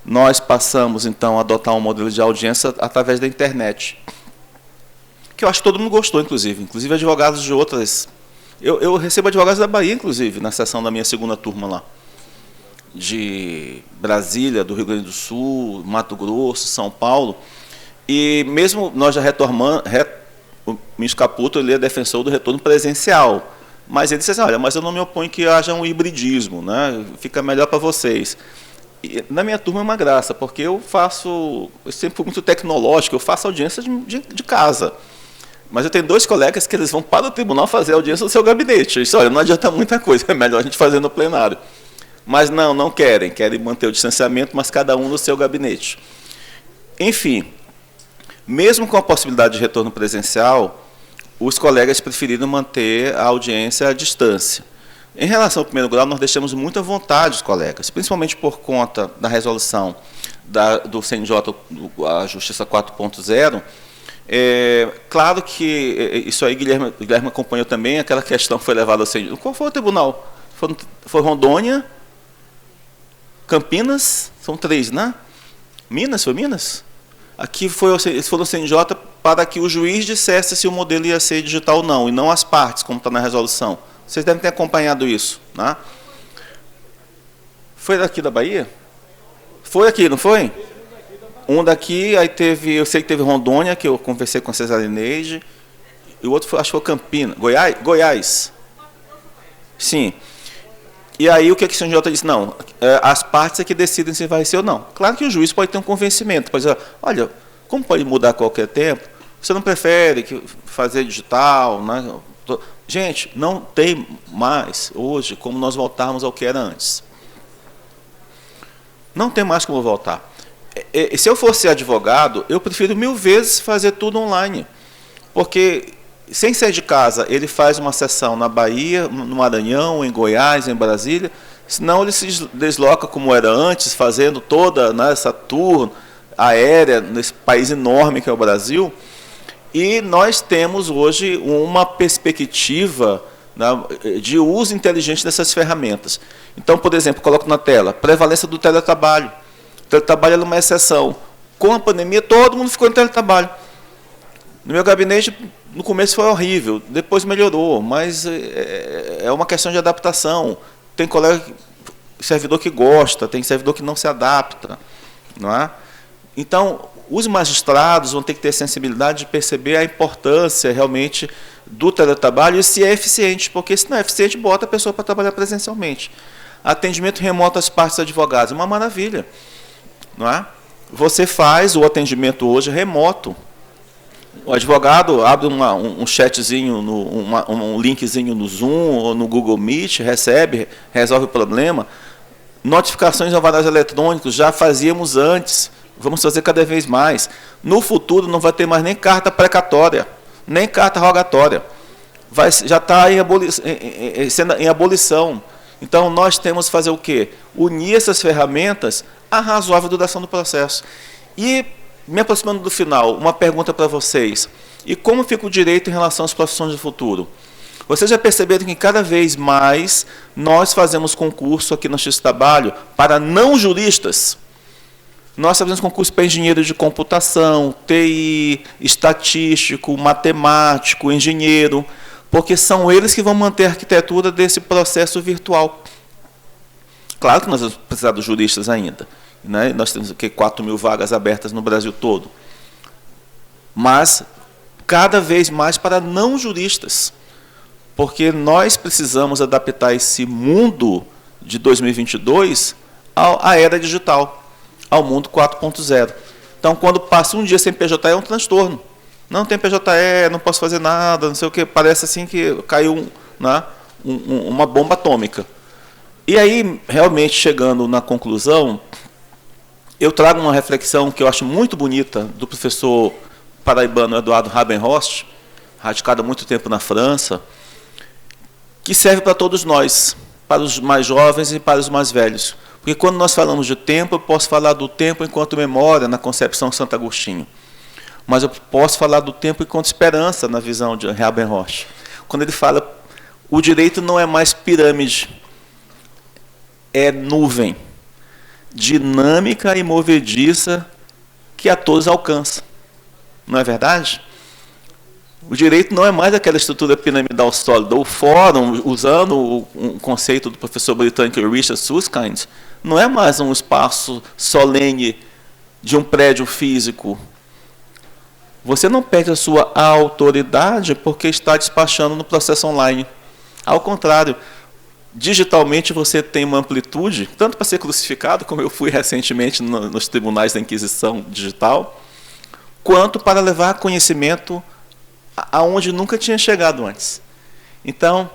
Speaker 3: Nós passamos, então, a adotar um modelo de audiência através da internet. Que eu acho que todo mundo gostou, inclusive advogados de outras. Eu recebo advogados da Bahia, inclusive, na sessão da minha 2ª turma lá. De Brasília, do Rio Grande do Sul, Mato Grosso, São Paulo. E mesmo nós já retornamos, o ministro Caputo, ele é defensor do retorno presencial, mas ele disse assim, olha, mas eu não me oponho que haja um hibridismo, né? Fica melhor para vocês. E na minha turma é uma graça, porque eu sempre fui muito tecnológico, eu faço audiência de casa. Mas eu tenho 2 colegas que eles vão para o tribunal fazer audiência no seu gabinete. Eu disse, olha, não adianta muita coisa, é melhor a gente fazer no plenário. Mas não querem manter o distanciamento, mas cada um no seu gabinete. Enfim, mesmo com a possibilidade de retorno presencial, os colegas preferiram manter a audiência à distância. Em relação ao primeiro grau, nós deixamos muita vontade os colegas, principalmente por conta da resolução do CNJ, a Justiça 4.0. Claro que isso aí, Guilherme acompanhou também, aquela questão foi levada ao CNJ. Qual foi o tribunal? Foi Rondônia, Campinas, são 3, né? Minas, foi Minas? Aqui eles foram ao CNJ para que o juiz dissesse se o modelo ia ser digital ou não, e não as partes, como está na resolução. Vocês devem ter acompanhado isso, né? Foi daqui da Bahia? Foi aqui, não foi? Um daqui, aí teve, eu sei que teve Rondônia, que eu conversei com a Cesarineide, e o outro foi, acho que foi Campinas, Goiás. Sim. E aí o que a CNJ disse? Não, as partes é que decidem se vai ser ou não. Claro que o juiz pode ter um convencimento, pode dizer, olha, como pode mudar a qualquer tempo, você não prefere fazer digital, né? Gente, não tem mais hoje como nós voltarmos ao que era antes. Não tem mais como voltar. Se eu fosse advogado, eu prefiro 1000 vezes fazer tudo online, porque sem sair de casa, ele faz uma sessão na Bahia, no Maranhão, em Goiás, em Brasília, senão ele se desloca como era antes, fazendo toda, né, essa tour aérea nesse país enorme que é o Brasil. E nós temos hoje uma perspectiva, né, de uso inteligente dessas ferramentas. Então, por exemplo, coloco na tela, prevalência do teletrabalho. O teletrabalho é uma exceção. Com a pandemia, todo mundo ficou em teletrabalho. No meu gabinete, no começo foi horrível, depois melhorou, mas é uma questão de adaptação. Tem colega, servidor que gosta, tem servidor que não se adapta, não é? Então, os magistrados vão ter que ter sensibilidade de perceber a importância realmente do teletrabalho e se é eficiente, porque se não é eficiente, bota a pessoa para trabalhar presencialmente. Atendimento remoto às partes advogadas, é uma maravilha, não é? Você faz o atendimento hoje remoto. O advogado abre um chatzinho, um linkzinho no Zoom ou no Google Meet, recebe, resolve o problema. Notificações ao varais eletrônicos já fazíamos antes, vamos fazer cada vez mais. No futuro não vai ter mais nem carta precatória, nem carta rogatória. Já está em abolição. Então, nós temos que fazer o quê? Unir essas ferramentas à razoável duração do processo. E, me aproximando do final, uma pergunta para vocês. E como fica o direito em relação às profissões do futuro? Vocês já perceberam que cada vez mais nós fazemos concurso aqui no Justiça do Trabalho para não juristas? Nós fazemos concurso para engenheiro de computação, TI, estatístico, matemático, engenheiro, porque são eles que vão manter a arquitetura desse processo virtual. Claro que nós vamos precisar dos juristas ainda, né? Nós temos 4.000 vagas abertas no Brasil todo. Mas, cada vez mais para não juristas, porque nós precisamos adaptar esse mundo de 2022 à era digital, ao mundo 4.0. Então, quando passa um dia sem PJE, é um transtorno. Não tem PJE, não posso fazer nada, não sei o que, parece assim que caiu uma bomba atômica. E aí, realmente, chegando na conclusão, eu trago uma reflexão que eu acho muito bonita do professor paraibano Eduardo Rabenhorst, radicado há muito tempo na França, que serve para todos nós, para os mais jovens e para os mais velhos. Porque quando nós falamos de tempo, eu posso falar do tempo enquanto memória, na concepção de Santo Agostinho. Mas eu posso falar do tempo enquanto esperança, na visão de Rabenhorst. Quando ele fala, o direito não é mais pirâmide, é nuvem, dinâmica e movediça que a todos alcança. Não é verdade? O direito não é mais aquela estrutura piramidal sólida. O fórum, usando um conceito do professor britânico Richard Susskind, não é mais um espaço solene de um prédio físico. Você não perde a sua autoridade porque está despachando no processo online. Ao contrário, digitalmente você tem uma amplitude, tanto para ser crucificado, como eu fui recentemente nos tribunais da Inquisição digital, quanto para levar conhecimento aonde nunca tinha chegado antes. Então,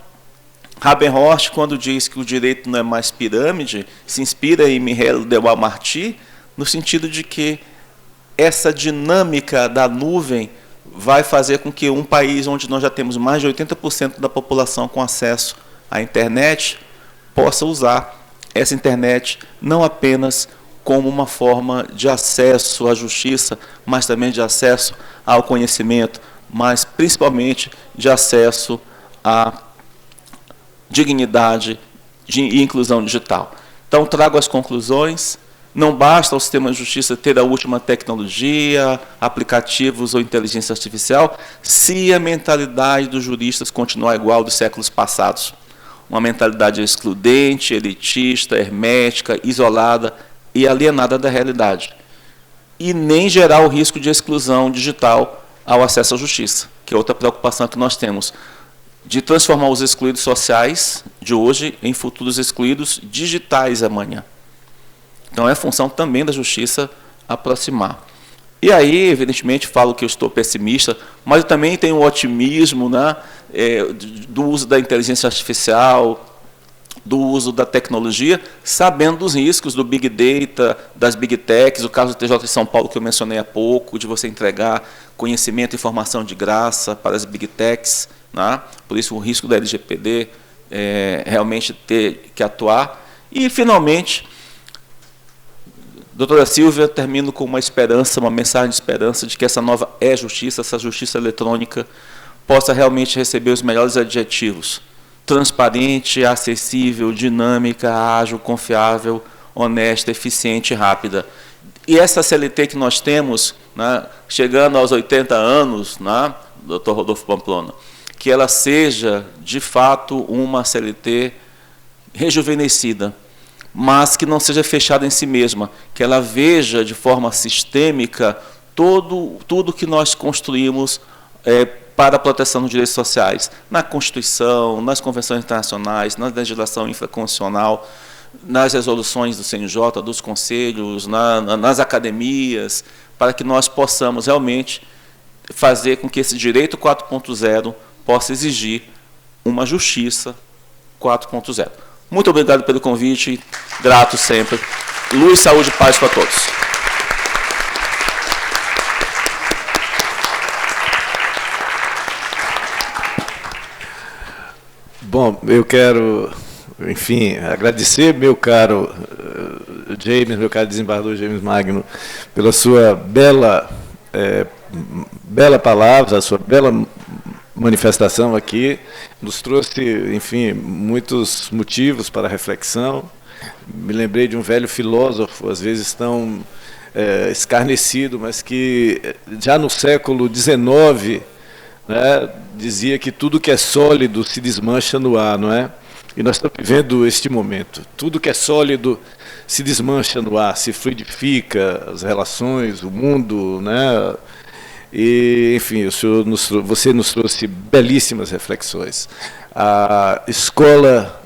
Speaker 3: Rabenhorst, quando diz que o direito não é mais pirâmide, se inspira em Michel de Walmarty, no sentido de que essa dinâmica da nuvem vai fazer com que um país onde nós já temos mais de 80% da população com acesso à internet possa usar essa internet não apenas como uma forma de acesso à justiça, mas também de acesso ao conhecimento, mas principalmente de acesso à dignidade e inclusão digital. Então, trago as conclusões.
Speaker 4: Não basta o sistema de justiça ter a última tecnologia, aplicativos ou inteligência artificial, se a mentalidade dos juristas continuar igual dos séculos passados. Uma mentalidade excludente, elitista, hermética, isolada e alienada da realidade. E nem gerar o risco de exclusão digital ao acesso à justiça, que é outra preocupação que nós temos, de transformar os excluídos sociais de hoje em futuros excluídos digitais amanhã. Então, é função também da justiça aproximar. E aí, evidentemente, falo que eu estou pessimista, mas eu também tenho o otimismo, né, do uso da inteligência artificial, do uso da tecnologia, sabendo dos riscos do Big Data, das Big Techs, o caso do TJ de São Paulo que eu mencionei há pouco, de você entregar conhecimento e informação de graça para as Big Techs, né? Por isso o risco da LGPD realmente ter que atuar. E, finalmente, doutora Silvia, termino com uma esperança, uma mensagem de esperança de que essa nova e-justiça, essa justiça eletrônica, possa realmente receber os melhores adjetivos: transparente, acessível, dinâmica, ágil, confiável, honesta, eficiente e rápida. E essa CLT que nós temos, né, chegando aos 80 anos, né, doutor Rodolfo Pamplona, que ela seja, de fato, uma CLT rejuvenescida, mas que não seja fechada em si mesma, que ela veja de forma sistêmica tudo que nós construímos para a proteção dos direitos sociais, na Constituição, nas convenções internacionais, na legislação infraconstitucional, nas resoluções do CNJ, dos conselhos, nas academias, para que nós possamos realmente fazer com que esse direito 4.0 possa exigir uma justiça 4.0. Muito obrigado pelo convite, grato sempre. Luz, saúde e paz para todos.
Speaker 2: Bom, eu quero, enfim, agradecer, meu caro James, meu caro desembargador James Magno, pela sua bela palavra, a sua bela manifestação aqui, nos trouxe, enfim, muitos motivos para reflexão. Me lembrei de um velho filósofo, às vezes tão escarnecido, mas que já no século XIX, né, dizia que tudo que é sólido se desmancha no ar, não é? E nós estamos vivendo este momento. Tudo que é sólido se desmancha no ar, se fluidifica, as relações, o mundo, né? E, enfim, você nos trouxe belíssimas reflexões. A escola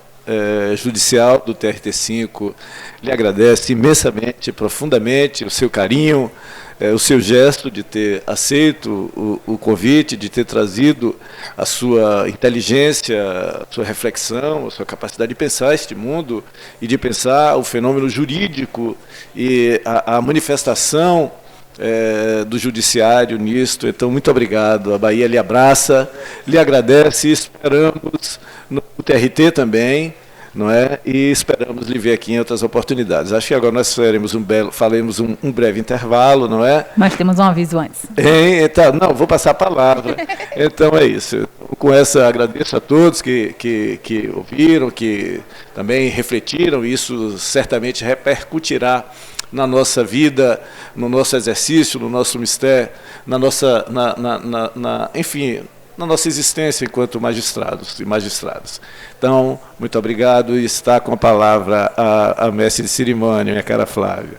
Speaker 2: judicial do TRT5 lhe agradece imensamente, profundamente, o seu carinho, o seu gesto de ter aceito o convite, de ter trazido a sua inteligência, a sua reflexão, a sua capacidade de pensar este mundo e de pensar o fenômeno jurídico e a manifestação do judiciário nisto. Então, muito obrigado. A Bahia lhe abraça, lhe agradece e esperamos no TRT também, não é? E esperamos lhe ver aqui em outras oportunidades. Acho que agora nós faremos um breve intervalo, não é?
Speaker 1: Nós temos um aviso antes.
Speaker 2: Então, não, vou passar a palavra. Então é isso. Com essa, agradeço a todos que ouviram, que também refletiram. Isso certamente repercutirá na nossa vida, no nosso exercício, no nosso mistério, enfim, na nossa existência enquanto magistrados e magistradas. Então, muito obrigado, e está com a palavra a mestre de cerimônia, minha cara Flávia.